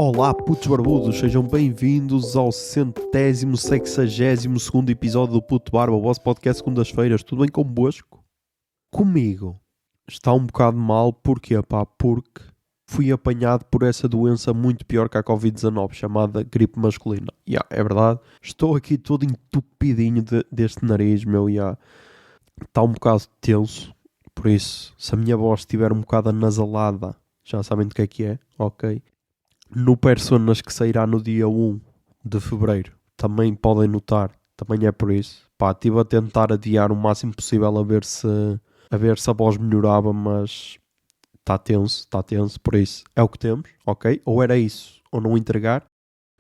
Olá, putos barbudos, sejam bem-vindos ao 162º episódio do Puto Barba, o vosso podcast segundas-feiras. Tudo bem convosco? Comigo está um bocado mal, porquê pá? Porque fui apanhado por essa doença muito pior que a Covid-19, chamada gripe masculina. É verdade, estou aqui todo entupidinho deste nariz, meu, está um bocado tenso, por isso, se a minha voz estiver um bocado anasalada, já sabem do que é, ok? No Personas que sairá no dia 1 de Fevereiro, também podem notar, também é por isso. Pá, estive a tentar adiar o máximo possível a ver se a voz melhorava, mas está tenso, por isso é o que temos, ok? Ou era isso, ou não entregar.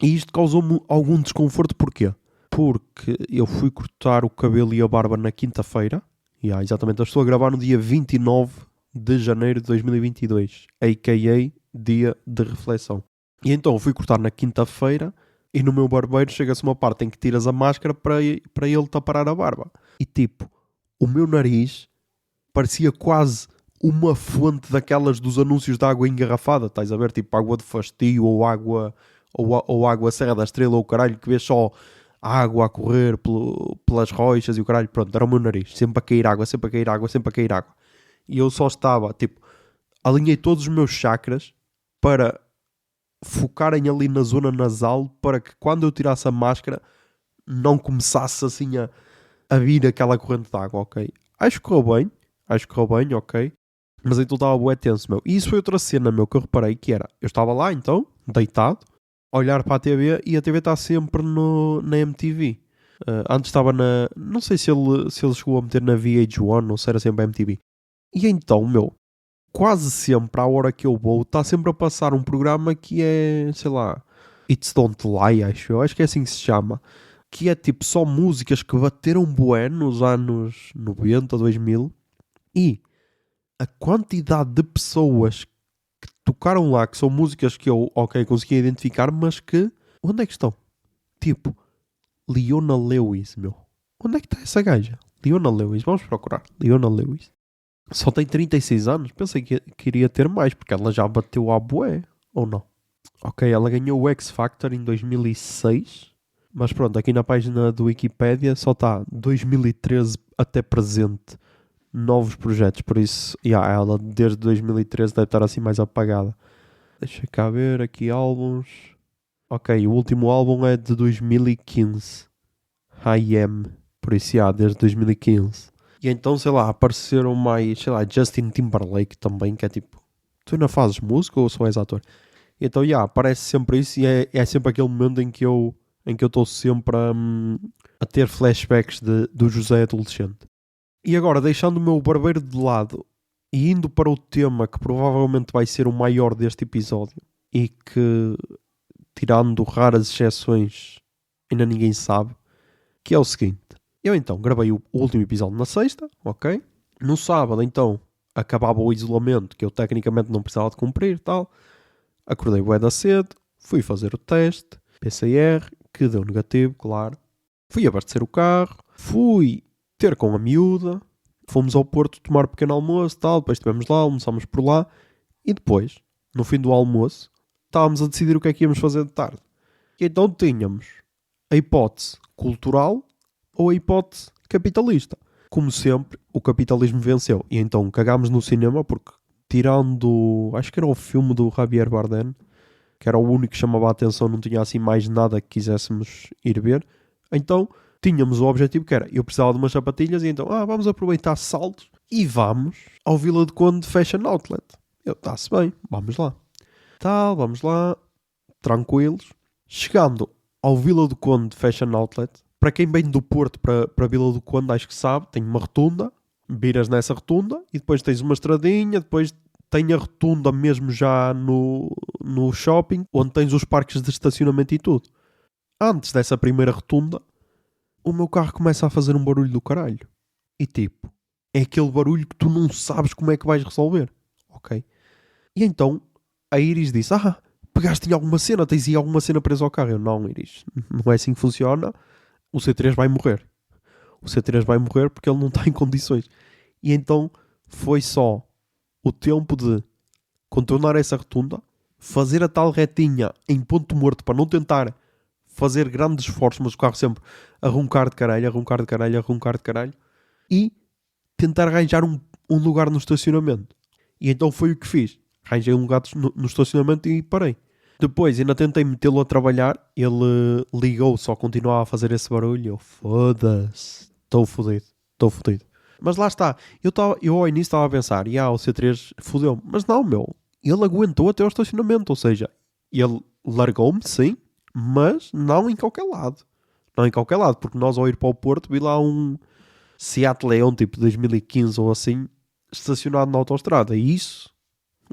E isto causou-me algum desconforto, porquê? Porque eu fui cortar o cabelo e a barba na quinta-feira. Exatamente, eu estou a gravar no dia 29 de janeiro de 2022, a.k.a. dia de reflexão. E então eu fui cortar na quinta-feira e no meu barbeiro chega-se uma parte em que tiras a máscara para ele taparar a barba. E tipo, o meu nariz parecia quase uma fonte daquelas dos anúncios de água engarrafada. Estás a ver? Tipo água de fastio ou água Serra da Estrela ou o caralho, que vês só a água a correr pelas rochas e o caralho. Pronto, era o meu nariz. Sempre a cair água. E eu só estava, tipo, alinhei todos os meus chakras para focarem ali na zona nasal para que quando eu tirasse a máscara não começasse assim a vir aquela corrente de água, ok? Acho que correu bem, ok? Mas então estava bué tenso, meu. E isso foi outra cena, meu, que eu reparei que era, eu estava lá então, deitado, a olhar para a TV e a TV está sempre na MTV. Antes estava não sei se ele chegou a meter na VH1 ou se era sempre a MTV. E então, meu, quase sempre, à hora que eu vou, está sempre a passar um programa que é, sei lá, It's Don't Lie, acho que é assim que se chama, que é tipo só músicas que bateram bué nos anos 90, 2000, e a quantidade de pessoas que tocaram lá, que são músicas que eu, ok, consegui identificar, mas que, onde é que estão? Tipo, Leona Lewis, meu. Onde é que está essa gaja? Leona Lewis, vamos procurar. Leona Lewis. Só tem 36 anos? Pensei que iria ter mais, porque ela já bateu a bué, ou não? Ok, ela ganhou o X Factor em 2006, mas pronto, aqui na página do Wikipedia só está 2013 até presente, novos projetos, por isso, ela desde 2013 deve estar assim mais apagada. Deixa cá ver, aqui álbuns. Ok, o último álbum é de 2015, I Am, por isso, desde 2015. E então, sei lá, apareceram mais, sei lá, Justin Timberlake também, que é tipo, tu ainda fazes música ou só és ator? E então, aparece sempre isso e é sempre aquele momento em que eu estou sempre a ter flashbacks do José adolescente. E agora, deixando o meu barbeiro de lado e indo para o tema que provavelmente vai ser o maior deste episódio e que, tirando raras exceções, ainda ninguém sabe, que é o seguinte. Eu então gravei o último episódio na sexta, ok? No sábado então acabava o isolamento que eu tecnicamente não precisava de cumprir e tal. Acordei bué da cedo, fui fazer o teste, PCR, que deu negativo, claro. Fui abastecer o carro, fui ter com a miúda, fomos ao Porto tomar um pequeno almoço e tal, depois estivemos lá, almoçámos por lá e depois, no fim do almoço, estávamos a decidir o que é que íamos fazer de tarde. E então tínhamos a hipótese cultural ou a hipótese capitalista. Como sempre, o capitalismo venceu. E então cagámos no cinema porque, tirando, acho que era o filme do Javier Bardem, que era o único que chamava a atenção, não tinha assim mais nada que quiséssemos ir ver. Então tínhamos o objetivo que era, eu precisava de umas sapatilhas e então, vamos aproveitar saltos e vamos ao Vila do Conde Fashion Outlet. Está-se bem, vamos lá. Vamos lá, tranquilos. Chegando ao Vila do Conde Fashion Outlet, para quem vem do Porto para Vila do Conde, acho que sabe, tem uma rotunda, viras nessa rotunda e depois tens uma estradinha, depois tem a rotunda mesmo já no shopping, onde tens os parques de estacionamento e tudo. Antes dessa primeira rotunda, o meu carro começa a fazer um barulho do caralho. E tipo, é aquele barulho que tu não sabes como é que vais resolver, ok? E então, a Iris disse, pegaste em alguma cena, tens aí alguma cena presa ao carro? Eu, não, Iris, não é assim que funciona. O C3 vai morrer. O C3 vai morrer porque ele não está em condições. E então foi só o tempo de contornar essa rotunda, fazer a tal retinha em ponto morto para não tentar fazer grandes esforços, mas o carro sempre a roncar de caralho, e tentar arranjar um lugar no estacionamento. E então foi o que fiz. Arranjei um lugar no estacionamento e parei. Depois ainda tentei metê-lo a trabalhar, ele ligou, só continuava a fazer esse barulho. Eu, foda-se, estou fodido. Mas lá está, eu ao início estava a pensar, o C3 fodeu-me. Mas não, meu, ele aguentou até ao estacionamento, ou seja, ele largou-me, sim, mas não em qualquer lado. Não em qualquer lado, porque nós ao ir para o Porto vi lá um Seat Leon tipo 2015 ou assim, estacionado na autoestrada. E isso,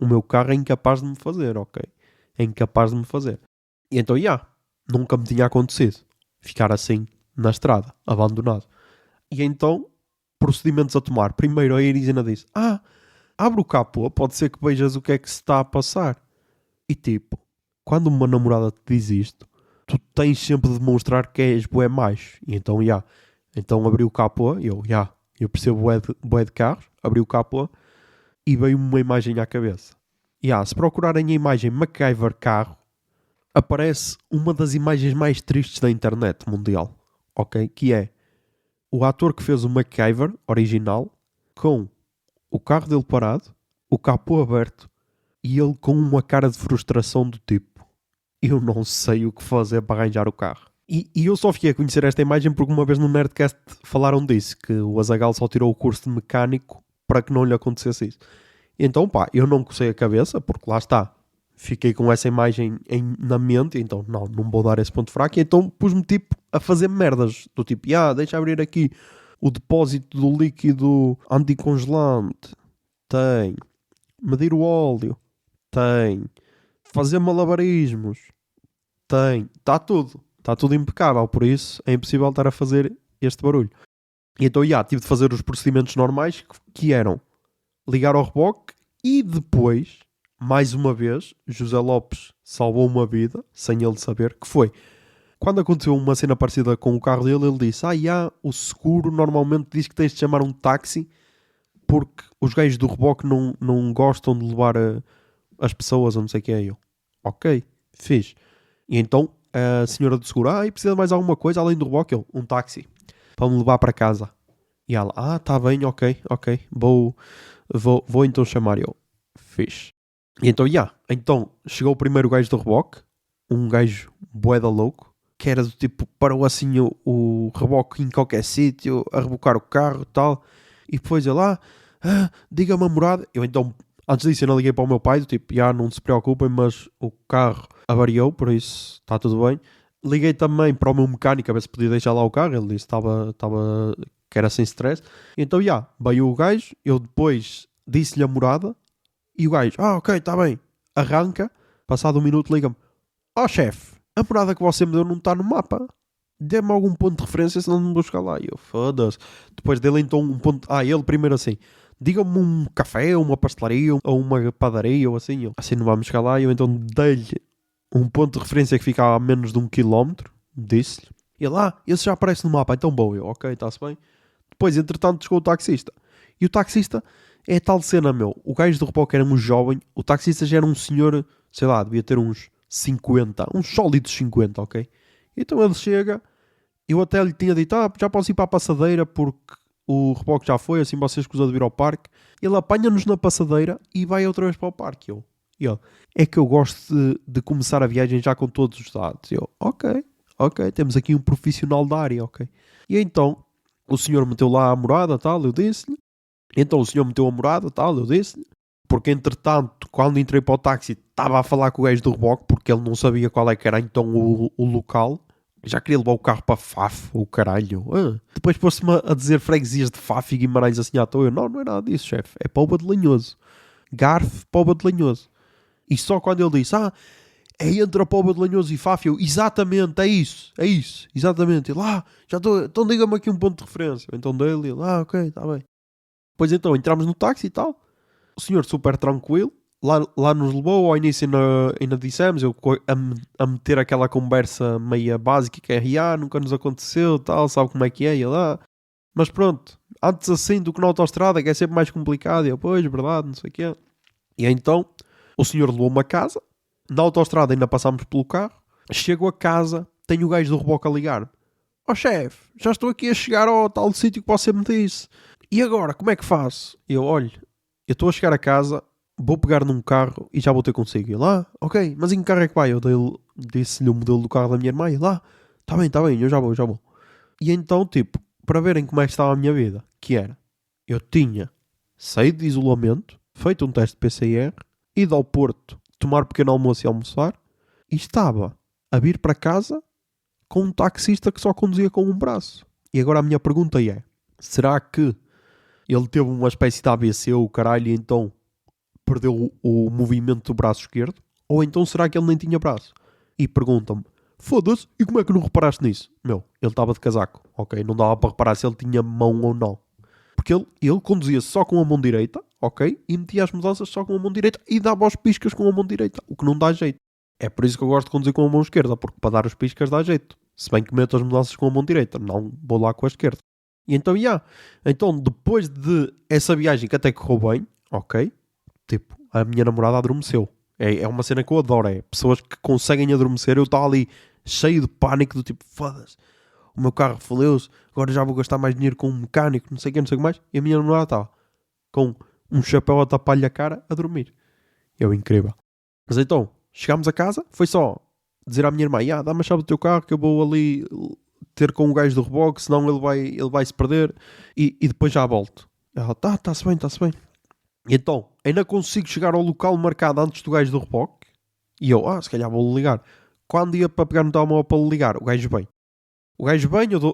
o meu carro é incapaz de me fazer, ok? É incapaz de me fazer. E então, nunca me tinha acontecido ficar assim na estrada, abandonado. E então, procedimentos a tomar. Primeiro a Irisina disse, abre o capô, pode ser que vejas o que é que se está a passar. E tipo, quando uma namorada te diz isto, tu tens sempre de demonstrar que és bué macho. E então, então abri o capô, eu percebo bué de carros, abri o capô e veio-me uma imagem à cabeça. Se procurarem a imagem MacGyver carro, aparece uma das imagens mais tristes da internet mundial, ok? Que é o ator que fez o MacGyver original com o carro dele parado, o capô aberto e ele com uma cara de frustração do tipo, eu não sei o que fazer para arranjar o carro. E eu só fiquei a conhecer esta imagem porque uma vez no Nerdcast falaram disso, que o Azaghal só tirou o curso de mecânico para que não lhe acontecesse isso. Então, eu não cocei a cabeça, porque lá está, fiquei com essa imagem na mente, então não vou dar esse ponto fraco, e então pus-me tipo a fazer merdas, do tipo, deixa abrir aqui o depósito do líquido anticongelante, tem, medir o óleo, tem, fazer malabarismos, tem, está tudo impecável, por isso é impossível estar a fazer este barulho. E então, tive de fazer os procedimentos normais, que eram ligar ao reboque e depois, mais uma vez, José Lopes salvou uma vida, sem ele saber, que foi, quando aconteceu uma cena parecida com o carro dele, ele disse, o seguro normalmente diz que tens de chamar um táxi porque os gajos do reboque não gostam de levar as pessoas, ou não sei o que é eu. Ok, fiz. E então, a senhora do seguro, e precisa de mais alguma coisa além do reboque? Um táxi, para me levar para casa. E ela, tá bem, ok, vou então chamar eu. Fiz. E então, então chegou o primeiro gajo do reboque, um gajo bué da louco, que era do tipo, parou assim o reboque em qualquer sítio, a rebocar o carro e tal, e depois ele diga-me a morada. Eu então, antes disso, eu não liguei para o meu pai, do tipo, não se preocupem, mas o carro avariou, por isso está tudo bem. Liguei também para o meu mecânico a ver se podia deixar lá o carro, ele disse que estava que era sem stress. Então, veio o gajo, eu depois disse-lhe a morada, e o gajo, ok, está bem, arranca, passado um minuto liga-me, chefe, a morada que você me deu não está no mapa, dê-me algum ponto de referência senão não me buscar lá. E eu, foda-se. Depois dele então um ponto, ele primeiro assim, diga-me um café, uma pastelaria, ou uma padaria, ou assim, assim não vamos chegar lá. E eu então dei-lhe um ponto de referência que ficava a menos de 1 quilómetro, disse-lhe, e ele, esse já aparece no mapa, então bom, eu, ok, está-se bem. Depois, entretanto, chegou o taxista. E o taxista é tal cena, meu. O gajo do reboque era um jovem. O taxista já era um senhor, sei lá, devia ter uns 50. Uns sólidos 50, ok? Então ele chega. Eu até lhe tinha dito, já posso ir para a passadeira porque o reboque já foi, assim vocês escusam de vir ao parque. Ele apanha-nos na passadeira e vai outra vez para o parque. E ele, é que eu gosto de começar a viagem já com todos os dados. Eu, ok, temos aqui um profissional da área, ok? E então... o senhor meteu lá a morada, tal, eu disse-lhe. Então o senhor meteu a morada, tal, eu disse-lhe. Porque entretanto, quando entrei para o táxi, estava a falar com o gajo do reboque, porque ele não sabia qual é que era então o local. Já queria levar o carro para Faf, o caralho. Depois pôs-me a dizer freguesias de Faf e Guimarães assim à toa. Eu, não é nada disso, chefe. É Póvoa de Lanhoso. Garfe, Póvoa de Lanhoso. E só quando ele disse, é entre a Póvoa de Lanhoso e Faf, eu, exatamente, é isso, exatamente. Ele, já estou, então diga-me aqui um ponto de referência. Então dele, ele, ok, está bem. Pois então, entramos no táxi e tal, o senhor super tranquilo, lá nos levou, ao início ainda dissemos, eu a meter aquela conversa meia básica, que é, nunca nos aconteceu, tal, sabe como é que é, e lá. Mas pronto, antes assim do que na autoestrada, que é sempre mais complicado, e eu, pois, verdade, não sei o que é. E então, o senhor levou-me a casa, Na autoestrada ainda passámos pelo carro. Chego a casa, tenho o gajo do reboque a ligar-me. Ó chefe, já estou aqui a chegar ao tal sítio que você me disse. E agora, como é que faço? Eu, olha, eu estou a chegar a casa, vou pegar num carro e já vou ter consigo. Ele, ok, mas em que carro é que vai? Eu disse-lhe o modelo do carro da minha irmã. Ele, está bem, eu já vou. E então, tipo, para verem como é que estava a minha vida, que era, eu tinha saído de isolamento, feito um teste de PCR, ido ao Porto tomar pequeno almoço e almoçar, e estava a vir para casa com um taxista que só conduzia com um braço. E agora a minha pergunta é, será que ele teve uma espécie de AVC, o caralho, e então perdeu o movimento do braço esquerdo? Ou então será que ele nem tinha braço? E perguntam-me, foda-se, e como é que não reparaste nisso? Meu, ele estava de casaco, ok? Não dava para reparar se ele tinha mão ou não. Porque ele conduzia só com a mão direita, ok? E metia as mudanças só com a mão direita e dava os piscas com a mão direita, o que não dá jeito. É por isso que eu gosto de conduzir com a mão esquerda, porque para dar os piscas dá jeito. Se bem que meto as mudanças com a mão direita, não vou lá com a esquerda. E então, então depois de essa viagem que até correu bem, ok? Tipo, a minha namorada adormeceu. É uma cena que eu adoro, é pessoas que conseguem adormecer. Eu estava ali cheio de pânico, do tipo, foda-se, o meu carro falhou-se, agora já vou gastar mais dinheiro com um mecânico, não sei o que mais. E a minha namorada estava com um chapéu a tapar-lhe a cara a dormir. Eu, incrível. Mas então, chegámos a casa, foi só dizer à minha irmã, dá-me a chave do teu carro que eu vou ali ter com o gajo do reboque, senão ele vai se perder e depois já volto. Ela, está-se bem. E então, ainda consigo chegar ao local marcado antes do gajo do reboque e eu, se calhar vou ligar. Quando ia para pegar no telemóvel para ligar, o gajo vem,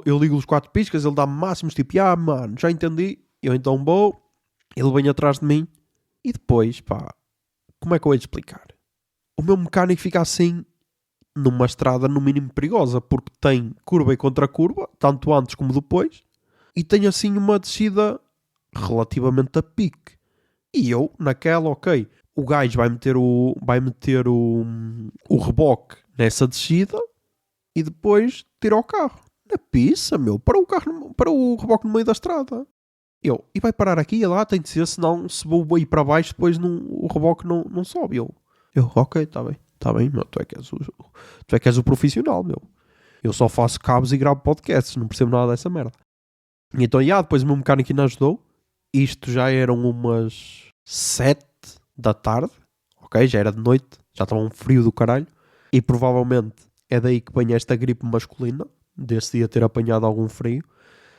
eu ligo os 4 piscas, ele dá-me máximos, tipo, mano, já entendi. Eu então vou, ele vem atrás de mim e depois, como é que eu hei de explicar? O meu mecânico fica assim numa estrada no mínimo perigosa, porque tem curva e contra-curva, tanto antes como depois, e tem assim uma descida relativamente a pique. E eu, naquela, ok, o gajo vai meter o reboque nessa descida e depois tira o carro. Na pista, meu, para o reboque no meio da estrada. E vai parar aqui e lá, tem de ser, senão se vou ir para baixo, depois o reboque não sobe. Eu, ok, está bem, meu, tu é que és o profissional, meu. Eu só faço cabos e gravo podcasts, não percebo nada dessa merda. E então, depois o meu mecânico ainda ajudou. Isto já eram umas 7 da tarde, ok, já era de noite, já estava um frio do caralho. E provavelmente é daí que vem esta gripe masculina, desse dia ter apanhado algum frio.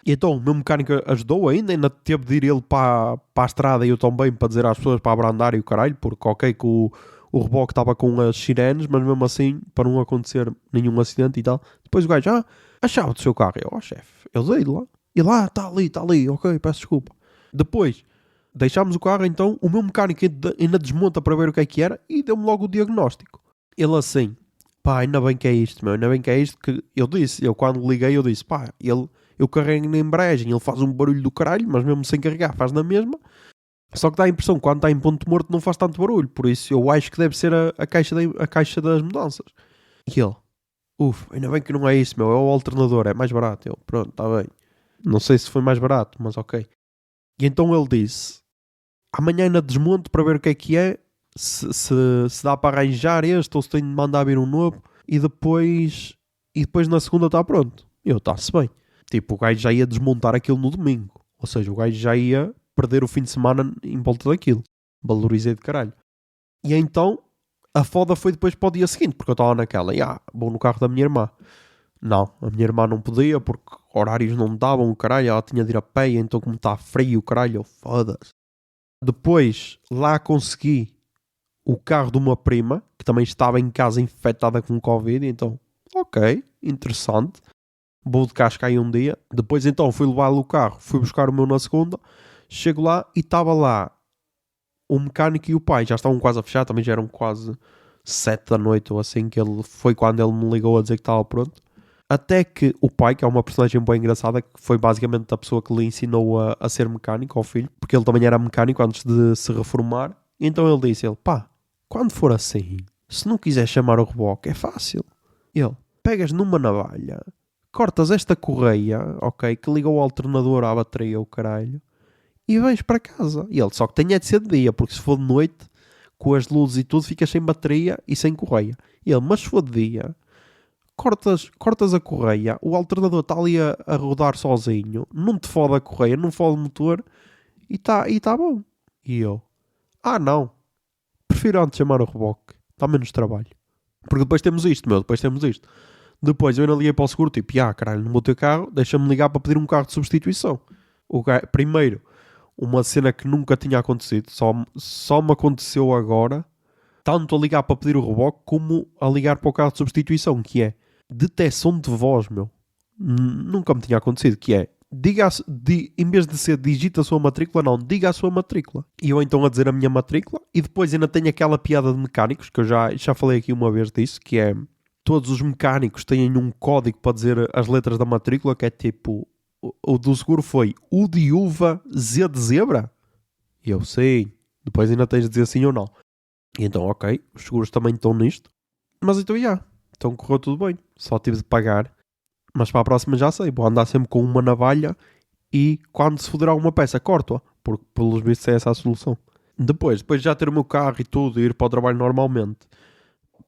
E então o meu mecânico ajudou ainda teve de ir ele para a estrada e eu também para dizer às pessoas para abrandar e o caralho, porque ok que o reboque estava com as sirenes, mas mesmo assim, para não acontecer nenhum acidente e tal. Depois o gajo, a chave do seu carro. Eu, chefe, eu dei lá. E lá, está ali, ok, peço desculpa. Depois, deixámos o carro, então o meu mecânico ainda desmonta para ver o que era e deu-me logo o diagnóstico. Ele assim, ainda bem que é isto, meu, ainda bem que é isto que eu quando liguei, eu disse, eu carrego na embreagem, ele faz um barulho do caralho, mas mesmo sem carregar faz na mesma. Só que dá a impressão que quando está em ponto morto não faz tanto barulho, por isso eu acho que deve ser a caixa das mudanças. E ele, ainda bem que não é isso, meu, é o alternador, é mais barato. Eu, pronto, está bem. Não sei se foi mais barato, mas ok. E então ele disse, amanhã ainda desmonto para ver o que é, se dá para arranjar este ou se tenho de mandar vir um novo e depois na segunda está pronto. Eu, está-se bem. Tipo, o gajo já ia desmontar aquilo no domingo. Ou seja, o gajo já ia perder o fim de semana em volta daquilo. Valorizei de caralho. E então, a foda foi depois para o dia seguinte, porque eu estava naquela, vou no carro da minha irmã. Não, a minha irmã não podia, porque horários não davam, o caralho, ela tinha de ir a pé, então como está frio, o caralho, foda-se. Depois, lá consegui o carro de uma prima, que também estava em casa infectada com Covid, então, ok, interessante. Vou de Cascais um dia. Depois então fui levar o carro, fui buscar o meu na segunda. Chego lá e estava lá o mecânico e o pai. Já estavam quase a fechar, também já eram quase 7 da noite ou assim, que ele foi quando ele me ligou a dizer que estava pronto. Até que o pai, que é uma personagem bem engraçada, que foi basicamente a pessoa que lhe ensinou a ser mecânico ao filho, porque ele também era mecânico antes de se reformar. E então ele disse, quando for assim, se não quiser chamar o reboque, é fácil. Ele, pegas numa navalha, cortas esta correia, ok, que liga o alternador à bateria, o caralho, e vens para casa. E ele, só que tem de ser de dia, porque se for de noite, com as luzes e tudo, ficas sem bateria e sem correia. E ele, mas se for de dia, cortas a correia, o alternador está ali a rodar sozinho, não te fode a correia, não fode o motor e tá bom. E eu, não, prefiro antes chamar o reboque, dá menos trabalho. Porque depois temos isto. Depois eu ainda liguei para o seguro, tipo, caralho, não vou ter carro, deixa-me ligar para pedir um carro de substituição. Primeiro, uma cena que nunca tinha acontecido, só me aconteceu agora, tanto a ligar para pedir o reboque como a ligar para o carro de substituição, que é detecção de voz, meu. Nunca me tinha acontecido, que é, em vez de ser digita a sua matrícula, não, diga a sua matrícula. E eu então a dizer a minha matrícula, e depois ainda tenho aquela piada de mecânicos, que eu já falei aqui uma vez disso, que é, todos os mecânicos têm um código para dizer as letras da matrícula, que é tipo, o do seguro foi U de uva, Z de zebra. E eu sei, depois ainda tens de dizer sim ou não. E então, ok, os seguros também estão nisto. Mas então, então correu tudo bem. Só tive de pagar. Mas para a próxima já sei, vou andar sempre com uma navalha e quando se foder alguma peça, corto-a. Porque pelos vistos é essa a solução. Depois de já ter o meu carro e tudo, e ir para o trabalho normalmente.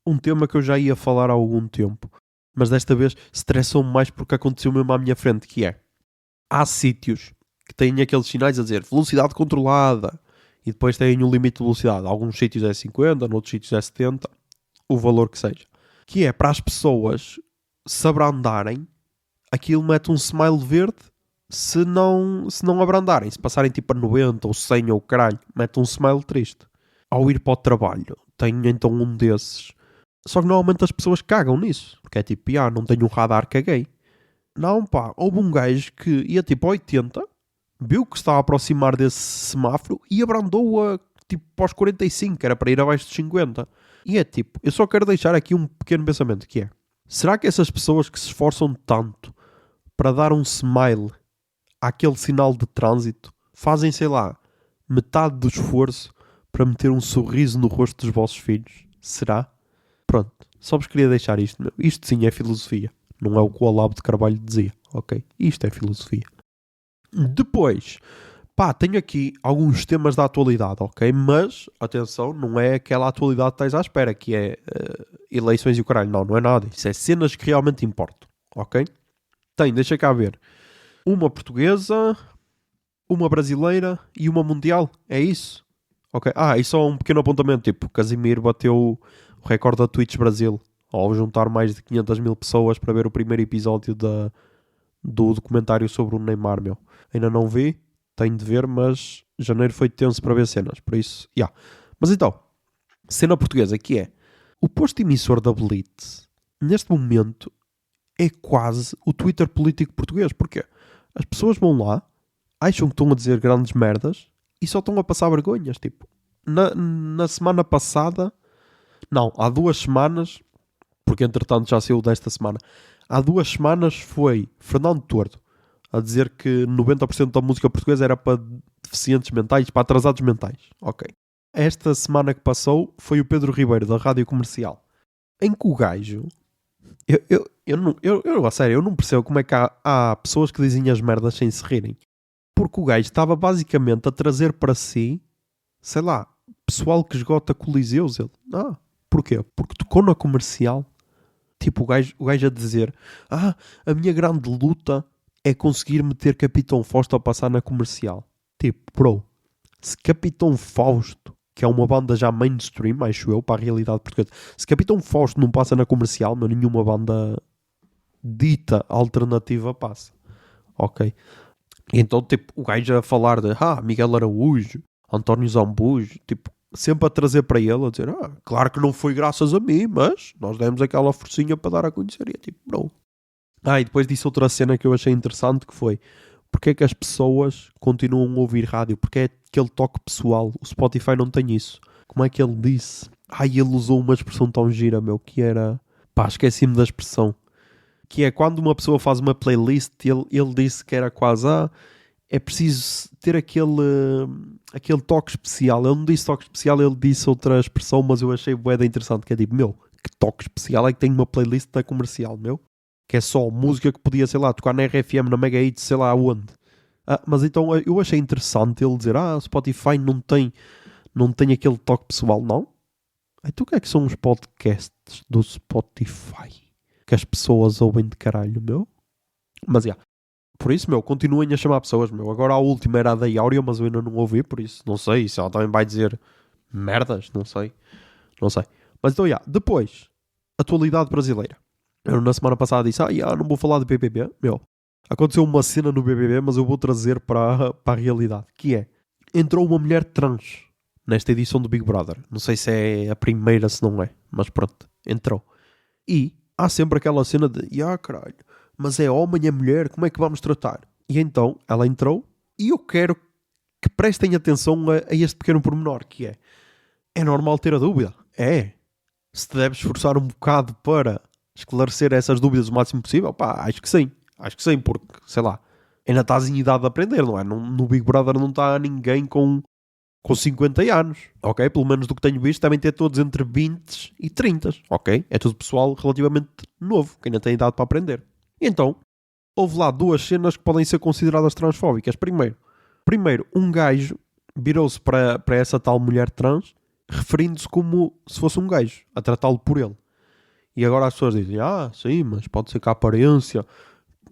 Um tema que eu já ia falar há algum tempo. Mas desta vez estressou-me mais porque aconteceu mesmo à minha frente, que é, há sítios que têm aqueles sinais a dizer velocidade controlada e depois têm um limite de velocidade. Alguns sítios é 50, noutros sítios é 70, o valor que seja. Que é para as pessoas se abrandarem, aquilo mete um smile verde se não abrandarem. Se passarem tipo a 90 ou 100 ou caralho, mete um smile triste. Ao ir para o trabalho, tenho então um desses. Só que normalmente as pessoas cagam nisso. Porque é tipo, não tenho um radar, caguei. Não, pá, houve um gajo que ia tipo a 80, viu que estava a aproximar desse semáforo e abrandou-a tipo para os 45, que era para ir abaixo dos 50. E é tipo, eu só quero deixar aqui um pequeno pensamento, que é, será que essas pessoas que se esforçam tanto para dar um smile àquele sinal de trânsito fazem, sei lá, metade do esforço para meter um sorriso no rosto dos vossos filhos? Será? Pronto, só vos queria deixar isto, meu. Isto sim é filosofia. Não é o que o Olavo de Carvalho dizia, ok? Isto é filosofia. Depois, tenho aqui alguns temas da atualidade, ok? Mas, atenção, não é aquela atualidade que estás à espera, que é eleições e o caralho. Não é nada. Isso é cenas que realmente importam, ok? Deixa cá ver. Uma portuguesa, uma brasileira e uma mundial. É isso? Ok. E só um pequeno apontamento, tipo, Casimiro bateu o recorde da Twitch Brasil ao juntar mais de 500 mil pessoas para ver o primeiro episódio do documentário sobre o Neymar, meu. Ainda não vi, tenho de ver, mas janeiro foi tenso para ver cenas, por isso, Mas então, cena portuguesa, que é, o posto emissor da Blitz, neste momento, é quase o Twitter político português. Porquê? As pessoas vão lá, acham que estão a dizer grandes merdas e só estão a passar vergonhas, tipo. Na semana passada, não, há 2 semanas, porque entretanto já saiu desta semana, há 2 semanas foi Fernando Tordo a dizer que 90% da música portuguesa era para deficientes mentais, para atrasados mentais. Ok. Esta semana que passou foi o Pedro Ribeiro, da Rádio Comercial, em que o gajo... a sério, eu não percebo como é que há pessoas que dizem as merdas sem se rirem. Porque o gajo estava basicamente a trazer para si, sei lá, pessoal que esgota coliseus. Porquê? Porque tocou na Comercial. Tipo, o gajo a dizer, a minha grande luta é conseguir meter Capitão Fausto a passar na Comercial. Tipo, bro, se Capitão Fausto, que é uma banda já mainstream, acho eu, para a realidade portuguesa, se Capitão Fausto não passa na Comercial, mas nenhuma banda dita alternativa passa. Ok? Então, tipo, o gajo a falar de Miguel Araújo, António Zambujo, tipo, sempre a trazer para ele, a dizer, claro que não foi graças a mim, mas nós demos aquela forcinha para dar a conhecer. E é tipo, bro. E depois disse outra cena que eu achei interessante, que foi, porque é que as pessoas continuam a ouvir rádio? Porque é aquele toque pessoal. O Spotify não tem isso. Como é que ele disse? Ele usou uma expressão tão gira, meu, que era... esqueci-me da expressão. Que é quando uma pessoa faz uma playlist, ele disse que era quase, é preciso ter aquele toque especial. Ele não disse toque especial, ele disse outra expressão, mas eu achei bué interessante, que é tipo, que toque especial é que tem uma playlist da Comercial, que é só música que podia, sei lá, tocar na RFM, na Mega Hits, sei lá onde. Mas então eu achei interessante ele dizer, o Spotify não tem Não tem aquele toque pessoal, não? Então o que é que são os podcasts do Spotify? Que as pessoas ouvem de caralho, meu? Mas, por isso, meu, continuem a chamar pessoas, meu. Agora a última era a da Áurea, mas eu ainda não ouvi, por isso, não sei. Se ela também vai dizer merdas, não sei. Não sei. Mas então, depois, atualidade brasileira. Eu na semana passada disse, não vou falar de BBB. Meu, aconteceu uma cena no BBB, mas eu vou trazer para a realidade. Que é, entrou uma mulher trans nesta edição do Big Brother. Não sei se é a primeira, se não é. Mas pronto, entrou. E há sempre aquela cena de, caralho, mas é homem, é mulher, como é que vamos tratar? E então, ela entrou e eu quero que prestem atenção a este pequeno pormenor, que é normal ter a dúvida. Se te deves esforçar um bocado para esclarecer essas dúvidas o máximo possível, acho que sim. Acho que sim, porque, sei lá, ainda estás em idade de aprender, não é? No Big Brother não está ninguém com 50 anos, ok? Pelo menos do que tenho visto, devem ter todos entre 20 e 30, ok? É tudo pessoal relativamente novo, que ainda tem idade para aprender. E então, houve lá duas cenas que podem ser consideradas transfóbicas. Primeiro, um gajo virou-se para essa tal mulher trans, referindo-se como se fosse um gajo, a tratá-lo por ele. E agora as pessoas dizem, sim, mas pode ser que a aparência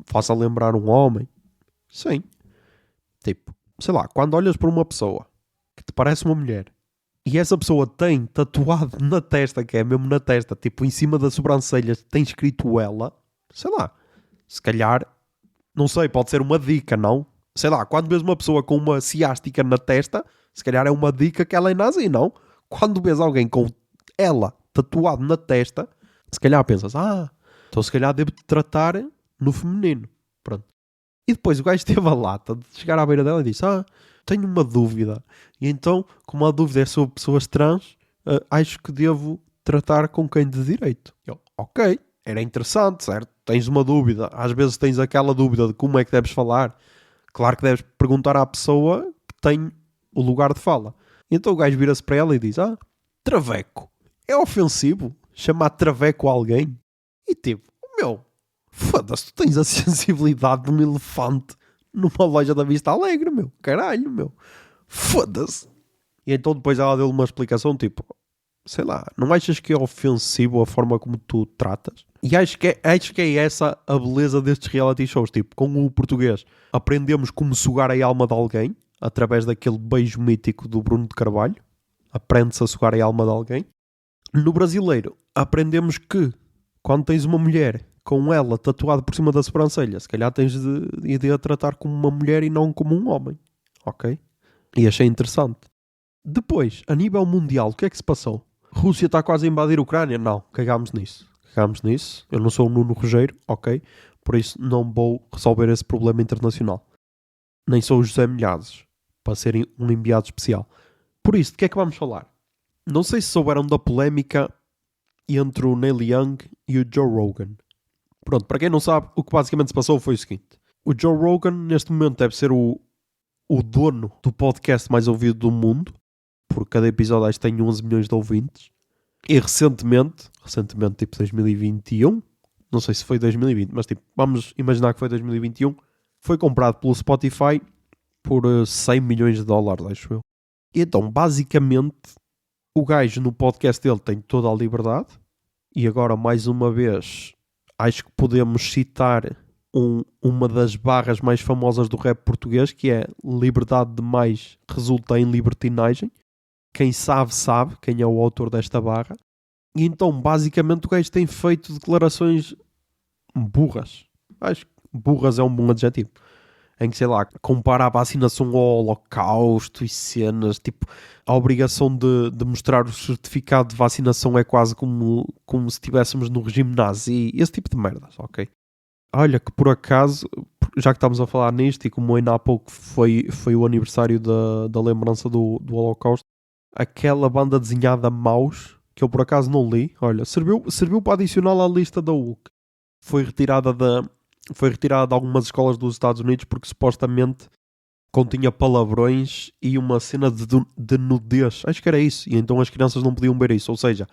faça lembrar um homem. Sim. Tipo, sei lá, quando olhas para uma pessoa que te parece uma mulher e essa pessoa tem tatuado na testa, que é mesmo na testa, tipo em cima das sobrancelhas, tem escrito ela, sei lá, se calhar, não sei, pode ser uma dica, não? Sei lá, quando vês uma pessoa com uma ciástica na testa, se calhar é uma dica que ela é nazi, não? Quando vês alguém com ela tatuado na testa, se calhar pensas, então se calhar devo-te tratar no feminino. Pronto. E depois o gajo teve a lata de chegar à beira dela e disse, tenho uma dúvida. E então, como a dúvida é sobre pessoas trans, acho que devo tratar com quem de direito. Eu, ok, era interessante, certo? Tens uma dúvida. Às vezes tens aquela dúvida de como é que deves falar. Claro que deves perguntar à pessoa que tem o lugar de fala. E então o gajo vira-se para ela e diz, traveco. É ofensivo chamar traveco a alguém? E tipo, foda-se, tu tens a sensibilidade de um elefante numa loja da Vista Alegre, caralho, foda-se. E então depois ela deu-lhe uma explicação, tipo, sei lá, não achas que é ofensivo a forma como tu tratas? E acho que é essa a beleza destes reality shows, tipo, com o português aprendemos como sugar a alma de alguém, através daquele beijo mítico do Bruno de Carvalho, aprende-se a sugar a alma de alguém. No brasileiro, aprendemos que quando tens uma mulher com ela tatuada por cima da sobrancelha, se calhar tens de a tratar como uma mulher e não como um homem. Ok? E achei interessante. Depois, a nível mundial, o que é que se passou? Rússia está quase a invadir a Ucrânia? Não, cagámos nisso. Eu não sou o Nuno Rogério, ok? Por isso não vou resolver esse problema internacional. Nem sou o José Milhazes, para ser um enviado especial. Por isso, de que é que vamos falar? Não sei se souberam da polémica entre o Neil Young e o Joe Rogan. Pronto, para quem não sabe, o que basicamente se passou foi o seguinte. O Joe Rogan, neste momento, deve ser o dono do podcast mais ouvido do mundo. Por cada episódio acho que tem 11 milhões de ouvintes. E recentemente, tipo 2021, não sei se foi 2020, mas tipo, vamos imaginar que foi 2021, foi comprado pelo Spotify por 100 milhões de dólares, acho eu. E então, basicamente, o gajo no podcast dele tem toda a liberdade. E agora, mais uma vez, acho que podemos citar uma das barras mais famosas do rap português, que é liberdade demais resulta em libertinagem. Quem sabe, sabe quem é o autor desta barra. E então, basicamente, o gajo tem feito declarações burras. Acho que burras é um bom adjetivo. Em que, sei lá, compara a vacinação ao holocausto e cenas, tipo, a obrigação de mostrar o certificado de vacinação é quase como se estivéssemos no regime nazi, esse tipo de merdas, ok? Olha, que por acaso, já que estamos a falar nisto, e como ainda há pouco foi o aniversário da lembrança do holocausto, aquela banda desenhada Maus, que eu por acaso não li, olha, serviu para adicioná-la à lista da UC. Foi retirada de algumas escolas dos Estados Unidos porque supostamente continha palavrões e uma cena de nudez. Acho que era isso. E então as crianças não podiam ver isso. Ou seja,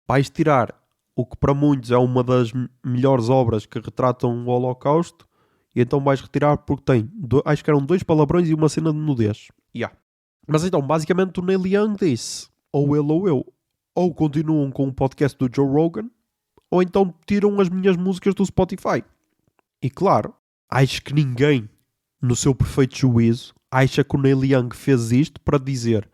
vais tirar o que para muitos é uma das melhores obras que retratam o Holocausto e então vais retirar porque tem, acho que eram 2 palavrões e uma cena de nudez. Mas então, basicamente o Neil Young disse, ou ele ou eu, ou continuam com o podcast do Joe Rogan, ou então tiram as minhas músicas do Spotify. E claro, acho que ninguém, no seu perfeito juízo, acha que o Neil Young fez isto para dizer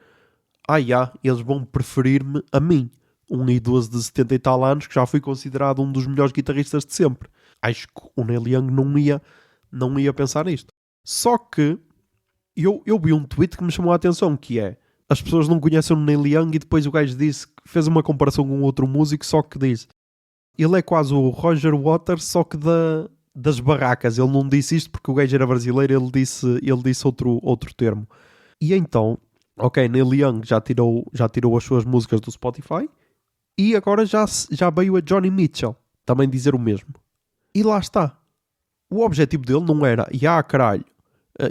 eles vão preferir-me a mim, um idoso de 70 e tal anos que já foi considerado um dos melhores guitarristas de sempre. Acho que o Neil Young não ia pensar nisto. Só que eu vi um tweet que me chamou a atenção, que é, as pessoas não conhecem o Neil Young e depois o gajo disse, fez uma comparação com outro músico, só que diz, ele é quase o Roger Waters, só que das barracas. Ele não disse isto porque o gajo era brasileiro, ele disse outro termo. E então, ok, Neil Young já tirou as suas músicas do Spotify e agora já veio a Johnny Mitchell também dizer o mesmo. E lá está. O objetivo dele não era, caralho,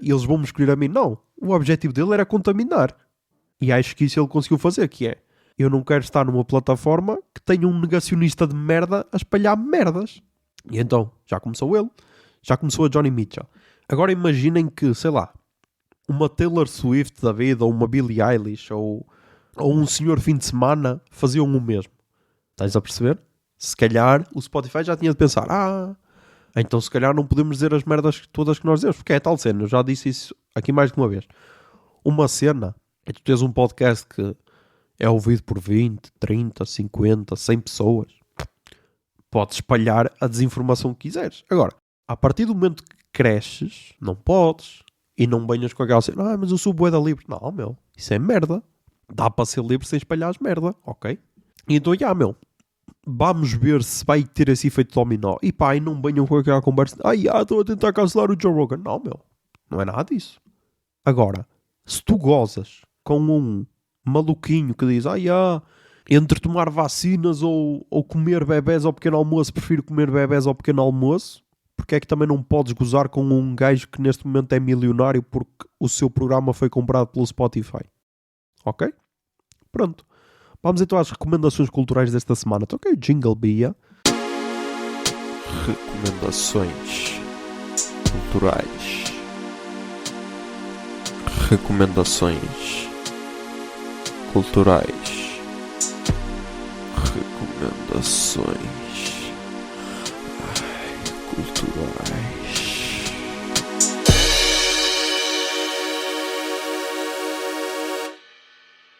eles vão me escolher a mim. Não. O objetivo dele era contaminar. E acho que isso ele conseguiu fazer, que é, eu não quero estar numa plataforma que tenha um negacionista de merda a espalhar merdas. E então, já começou ele, já começou a Johnny Mitchell. Agora imaginem que, sei lá, uma Taylor Swift da vida, ou uma Billie Eilish, ou um senhor fim de semana faziam o mesmo. Estás a perceber? Se calhar o Spotify já tinha de pensar, então se calhar não podemos dizer as merdas todas que nós dizemos, porque é tal cena, eu já disse isso aqui mais de uma vez. Uma cena é tu tens um podcast que é ouvido por 20, 30, 50, 100 pessoas. Podes espalhar a desinformação que quiseres. Agora, a partir do momento que cresces, não podes. E não venhas com aquela cena, mas eu sou bué da livre. Não, meu, isso é merda. Dá para ser livre sem espalhar as merda, ok? E então, vamos ver se vai ter esse efeito dominó. E pá, e não venham com aquela conversa, estou a tentar cancelar o Joe Rogan. Não, meu, não é nada disso. Agora, se tu gozas com um maluquinho que diz, entre tomar vacinas ou comer bebés ao pequeno almoço, prefiro comer bebés ao pequeno almoço, porque é que também não podes gozar com um gajo que neste momento é milionário porque o seu programa foi comprado pelo Spotify? Ok? Pronto. Vamos então às recomendações culturais desta semana. Então, ok, Jingle Bia. Recomendações culturais. Recomendações culturais. Recomendações culturais.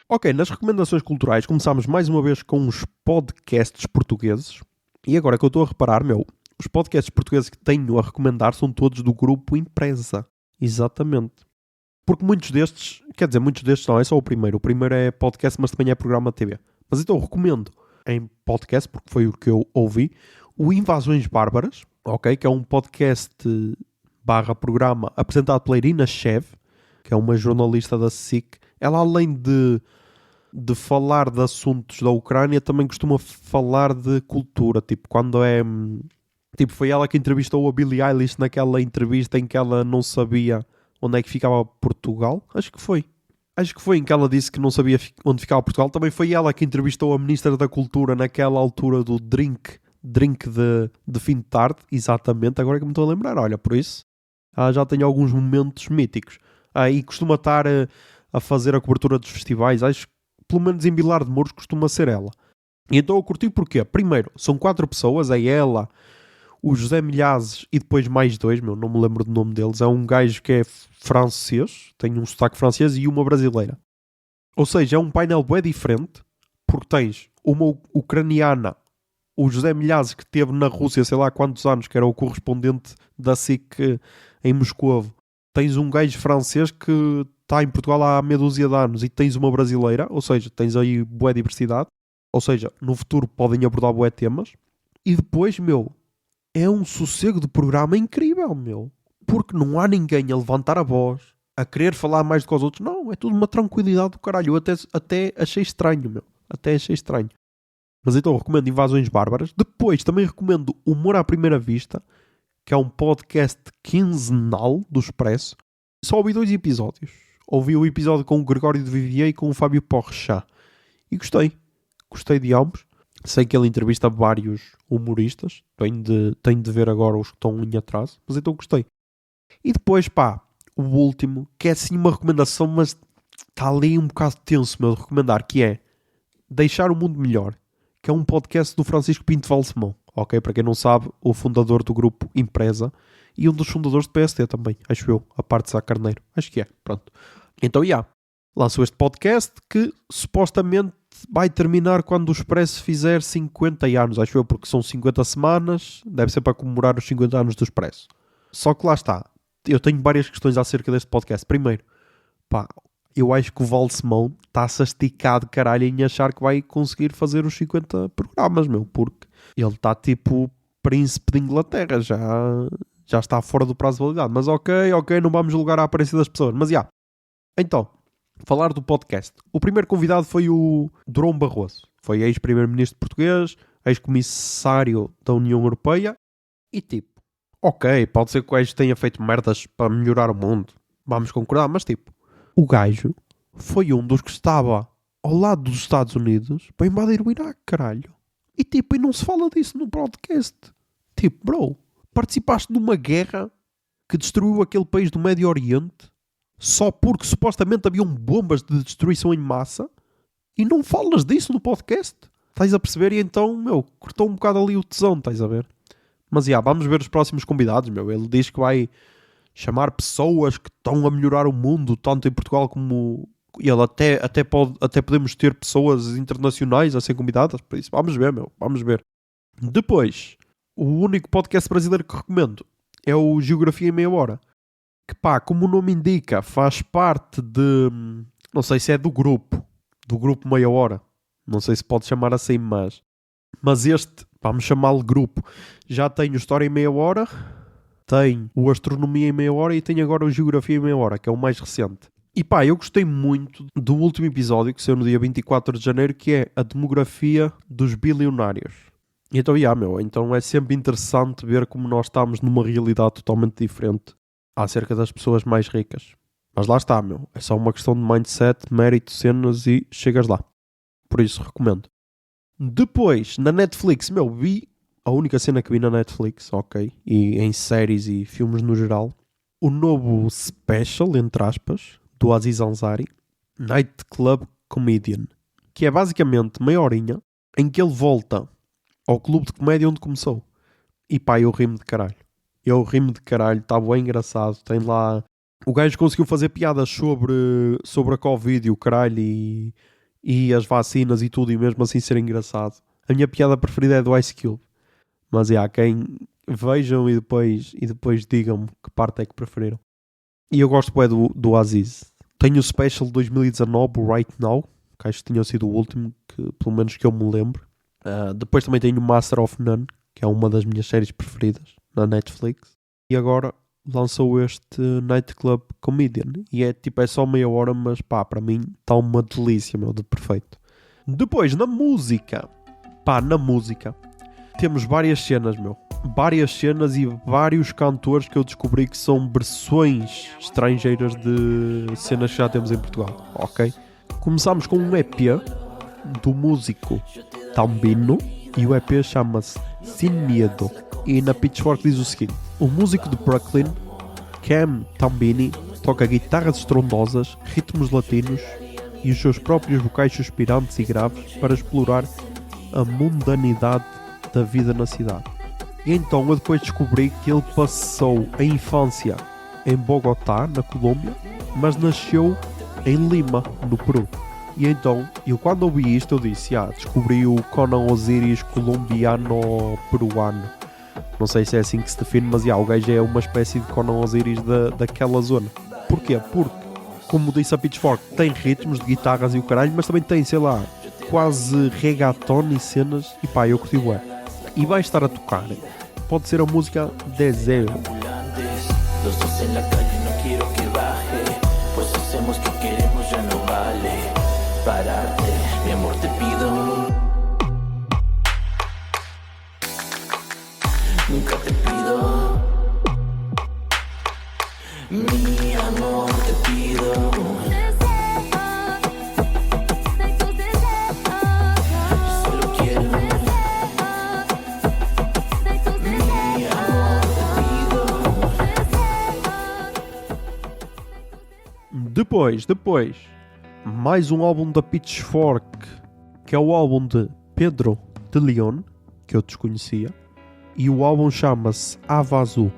Ok, nas recomendações culturais começámos mais uma vez com os podcasts portugueses. E agora que eu estou a reparar, os podcasts portugueses que tenho a recomendar são todos do grupo Empresa. Exatamente. Porque muitos destes não, é só o primeiro. O primeiro é podcast, mas também é programa de TV. Mas então eu recomendo em podcast, porque foi o que eu ouvi, o Invasões Bárbaras, ok? Que é um podcast /programa apresentado pela Irina Shev, que é uma jornalista da SIC. Ela, além de falar de assuntos da Ucrânia, também costuma falar de cultura. Tipo, quando é... Tipo, foi ela que entrevistou a Billie Eilish naquela entrevista em que ela não sabia onde é que ficava Portugal. Acho que foi em que ela disse que não sabia onde ficava Portugal. Também foi ela que entrevistou a Ministra da Cultura naquela altura do drink de fim de tarde. Exatamente, agora é que me estou a lembrar. Olha, por isso, já tenho alguns momentos míticos. E costuma estar a fazer a cobertura dos festivais. Acho que, pelo menos em Vilar de Mouros, costuma ser ela. E então eu curti porquê? Primeiro, são 4 pessoas. É ela, o José Milhazes e depois mais 2, não me lembro do nome deles. É um gajo que é francês, tem um sotaque francês, e uma brasileira. Ou seja, é um painel bem diferente, porque tens uma ucraniana, o José Milhazes, que esteve na Rússia, sei lá quantos anos, que era o correspondente da SIC em Moscovo. Tens um gajo francês que está em Portugal há meia dúzia de anos, e tens uma brasileira, ou seja, tens aí boa diversidade. Ou seja, no futuro podem abordar bué temas. E depois, é um sossego de programa incrível, porque não há ninguém a levantar a voz, a querer falar mais do que os outros. Não, é tudo uma tranquilidade do caralho. Eu até achei estranho, Até achei estranho. Mas então recomendo Invasões Bárbaras. Depois também recomendo Humor à Primeira Vista, que é um podcast quinzenal do Expresso. Só ouvi 2 episódios. Ouvi o episódio com o Gregório de Vivier e com o Fábio Porchat. E gostei. Gostei de ambos. Sei que ele entrevista vários humoristas. Tenho de ver agora os que estão em atraso. Mas então gostei. E depois, o último, que é assim uma recomendação, mas está ali um bocado tenso, meu, de recomendar, que é Deixar o Mundo Melhor, que é um podcast do Francisco Pinto Valsemão, ok? Para quem não sabe, o fundador do grupo Empresa e um dos fundadores do PST também, acho eu, a parte de Sá Carneiro. Acho que é, pronto. Então, lançou este podcast que supostamente vai terminar quando o Expresso fizer 50 anos, acho eu, porque são 50 semanas, deve ser para comemorar os 50 anos do Expresso. Só que lá está, eu tenho várias questões acerca deste podcast. Primeiro, eu acho que o Valsemão está-se a esticar de caralho em achar que vai conseguir fazer os 50 programas, meu, porque ele está tipo príncipe de Inglaterra, já está fora do prazo de validade. Mas ok, não vamos julgar a aparência das pessoas. Mas então, falar do podcast. O primeiro convidado foi o Durão Barroso. Foi ex-primeiro-ministro português, ex-comissário da União Europeia. E tipo, ok, pode ser que o gajo tenha feito merdas para melhorar o mundo. Vamos concordar, mas tipo, o gajo foi um dos que estava ao lado dos Estados Unidos para invadir o Iraque, caralho. E tipo, não se fala disso no podcast. Tipo, bro, participaste de uma guerra que destruiu aquele país do Médio Oriente só porque supostamente haviam bombas de destruição em massa e não falas disso no podcast. Estás a perceber? E então, meu, cortou um bocado ali o tesão, estás a ver? Mas vamos ver os próximos convidados, meu. Ele diz que vai chamar pessoas que estão a melhorar o mundo, tanto em Portugal como... Ele até podemos ter pessoas internacionais a ser convidadas, por isso vamos ver, meu, vamos ver. Depois, o único podcast brasileiro que recomendo é o Geografia em Meia Hora, que como o nome indica, faz parte de... Não sei se é do grupo Meia Hora, não sei se pode chamar assim, mas este, vamos chamá-lo grupo, já tem o História em Meia Hora, tem o Astronomia em Meia Hora e tem agora o Geografia em Meia Hora, que é o mais recente. E eu gostei muito do último episódio, que saiu no dia 24 de janeiro, que é a demografia dos bilionários. Então, então é sempre interessante ver como nós estamos numa realidade totalmente diferente acerca das pessoas mais ricas. Mas lá está, é só uma questão de mindset, mérito, cenas e chegas lá. Por isso, recomendo. Depois, na Netflix, vi a única cena que vi na Netflix, ok, e em séries e filmes no geral, o novo special, entre aspas, do Aziz Ansari, Night Club Comedian, que é basicamente meia horinha em que ele volta ao clube de comédia onde começou. E eu rimo de caralho. Está bem engraçado. Tem lá... O gajo conseguiu fazer piadas sobre a Covid e o caralho e as vacinas e tudo, e mesmo assim ser engraçado. A minha piada preferida é do Ice Cube. Mas quem vejam e depois digam-me que parte é que preferiram. E eu gosto do Aziz. Tenho o Special 2019, o Right Now, que acho que tinha sido o último, que, pelo menos que eu me lembro. Depois também tenho o Master of None, que é uma das minhas séries preferidas na Netflix. E agora lançou este Night Club Comedian. E é só meia hora, mas para mim está uma delícia, de perfeito. Depois, na música. Temos várias cenas, várias cenas e vários cantores que eu descobri que são versões estrangeiras de cenas que já temos em Portugal, ok? Começámos com um EP do músico Tambino e o EP chama-se Sin Miedo, e na Pitchfork diz o seguinte: o músico de Brooklyn, Cam Tambini, toca guitarras estrondosas, ritmos latinos e os seus próprios vocais suspirantes e graves para explorar a mundanidade da vida na cidade. E então eu depois descobri que ele passou a infância em Bogotá, na Colômbia, mas nasceu em Lima, no Peru. E então, eu quando ouvi isto, eu disse, descobri o Conan Osiris colombiano-peruano. Não sei se é assim que se define, mas o gajo é uma espécie de Conan Osiris daquela zona. Porquê? Porque, como disse a Pitchfork, tem ritmos de guitarras e o caralho, mas também tem, quase reggaeton e cenas. E eu curti bué. E vai estar a tocar. Pode ser a música Desejo. Los dos en la calle, no quiero que baje, pues hacemos que queremos, ya no vale pararte, mi amor te pido. Nunca te pido, mi amor te pido. Depois, mais um álbum da Pitchfork, que é o álbum de Pedro de Leon, que eu desconhecia, e o álbum chama-se Havazu,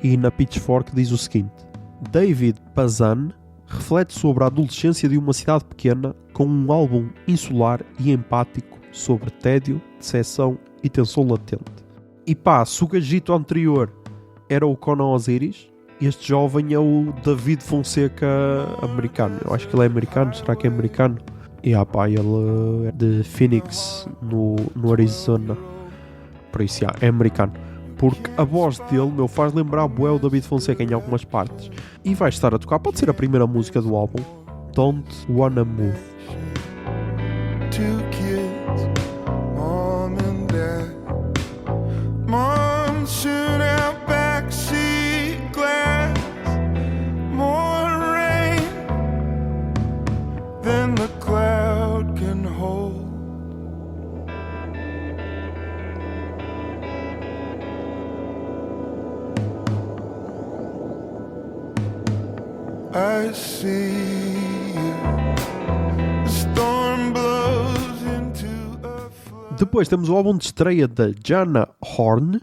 e na Pitchfork diz o seguinte: David Pazan reflete sobre a adolescência de uma cidade pequena com um álbum insular e empático sobre tédio, decepção e tensão latente. E pá, se o gajito anterior era o Conan Osiris, este jovem é o David Fonseca americano. Eu acho que ele é americano, será que é americano? E pá, ele é de Phoenix, no Arizona. Por isso, é americano. Porque a voz dele, faz lembrar bué o David Fonseca em algumas partes. E vai estar a tocar, pode ser a primeira música do álbum, Don't Wanna Move. Two kids, mom and dad. Mom soon out backseat glass. More rain than the cloud can hold. I see you. The storm blows into a flood. Depois temos o álbum de estreia da Jana Horn,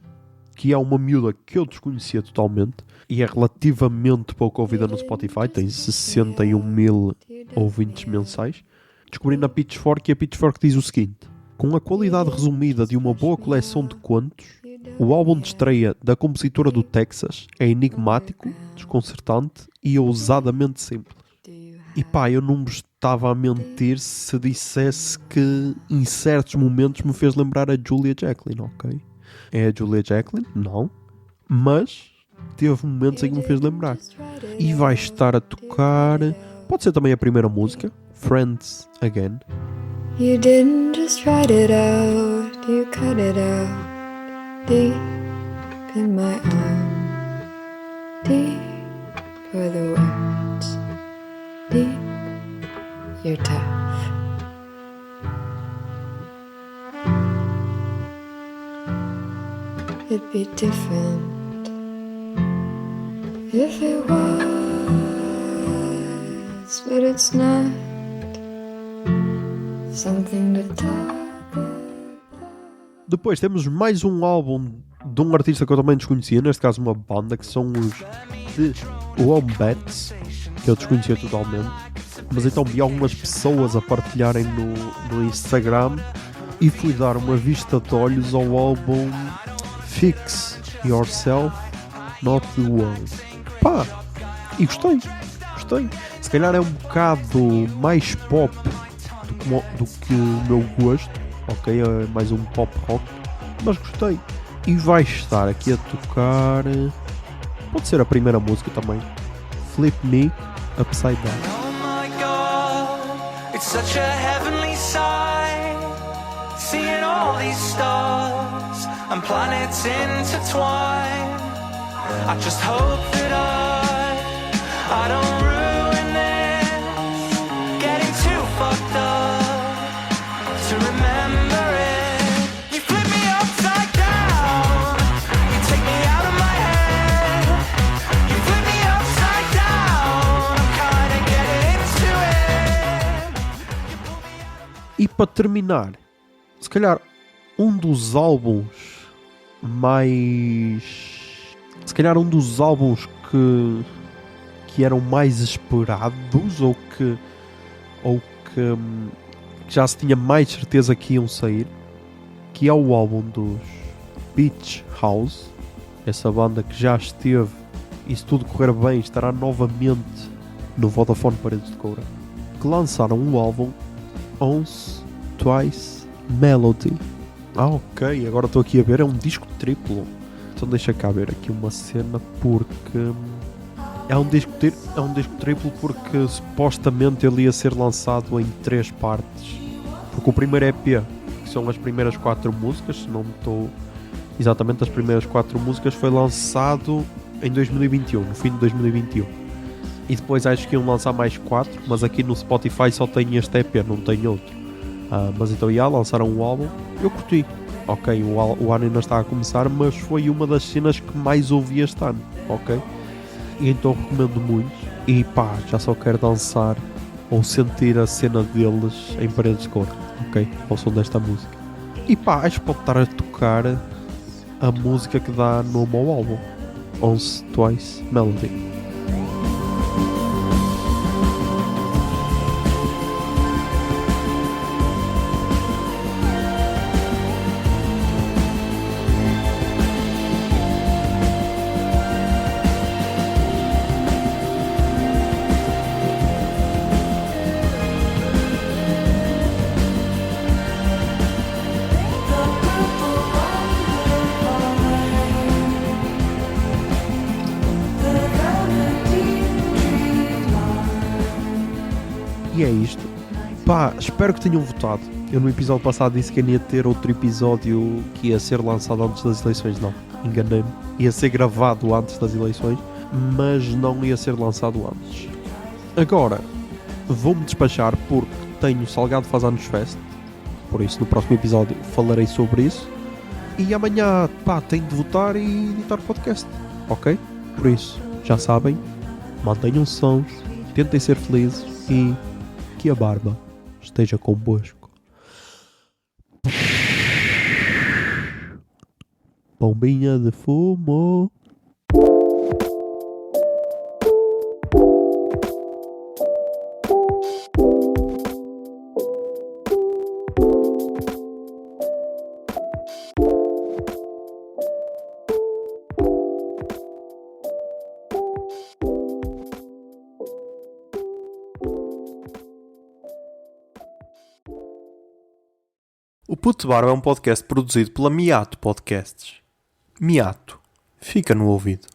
que é uma miúda que eu desconhecia totalmente e é relativamente pouco ouvida no Spotify, tem 61 mil ouvintes mensais. Descobri na Pitchfork, e a Pitchfork diz o seguinte: com a qualidade resumida de uma boa coleção de contos, o álbum de estreia da compositora do Texas é enigmático, desconcertante e ousadamente simples. E pá, eu não me estava a mentir se dissesse que em certos momentos me fez lembrar a Julia Jacklin, ok? É a Julia Jacklin? Não. Mas teve momentos em que me fez lembrar. E vai estar a tocar... Pode ser também a primeira música, Friends Again. You didn't just write it out, you cut it out. Deep in my arm, deep are the words, deep, you're tough. It'd be different if it was, but it's not something to talk. Depois temos mais um álbum de um artista que eu também desconhecia, neste caso uma banda, que são os The Wombats, que eu desconhecia totalmente, mas então vi algumas pessoas a partilharem no Instagram e fui dar uma vista de olhos ao álbum Fix Yourself, Not the World. Pá, e gostei. Se calhar é um bocado mais pop do que o meu gosto. Ok, é mais um pop rock, mas gostei. E vai estar aqui a tocar, pode ser a primeira música também, Flip Me Upside Down. Oh my God, it's such a heavenly sight, seeing all these stars and planets intertwine. I just hope that I don't ruin this, getting too fucked up to remember it. You flip me upside down, you take me out of my head. You flip me upside down, I'm kinda getting into it. E para terminar, se calhar um dos álbuns que eram mais esperados ou que já se tinha mais certeza que iam sair, que é o álbum dos Beach House, essa banda que já esteve, e se tudo correr bem estará novamente no Vodafone Paredes de Coura, que lançaram um álbum Once, Twice, Melody. Ok, agora estou aqui a ver, é um disco triplo. Então deixa cá ver aqui uma cena, porque é um disco triplo porque supostamente ele ia ser lançado em 3 partes. Porque o primeiro EP, que são as primeiras 4 músicas, se não me estou exatamente, as primeiras 4 músicas, foi lançado em 2021, no fim de 2021. E depois acho que iam lançar mais 4, mas aqui no Spotify só tem este EP, não tem outro. Mas então lançaram um álbum, eu curti. Ok, o ano ainda está a começar, mas foi uma das cenas que mais ouvi este ano, ok? E então recomendo muito. E pá, já só quero dançar ou sentir a cena deles em paredes de cor, ok? Ao som desta música. E pá, acho que pode estar a tocar a música que dá no meu álbum, Once Twice Melody. E é isto. Pá, espero que tenham votado. Eu no episódio passado disse que ia ter outro episódio que ia ser lançado antes das eleições. Não, enganei-me. Ia ser gravado antes das eleições, mas não ia ser lançado antes. Agora, vou-me despachar porque tenho Salgado Faz Anos Fest. Por isso, no próximo episódio falarei sobre isso. E amanhã, pá, tenho de votar e editar o podcast. Ok? Por isso, já sabem, mantenham-se sãos, tentem ser felizes e que a barba esteja convosco. Bombinha de fumo. O Puto de Barba é um podcast produzido pela Miato Podcasts. Miato, fica no ouvido.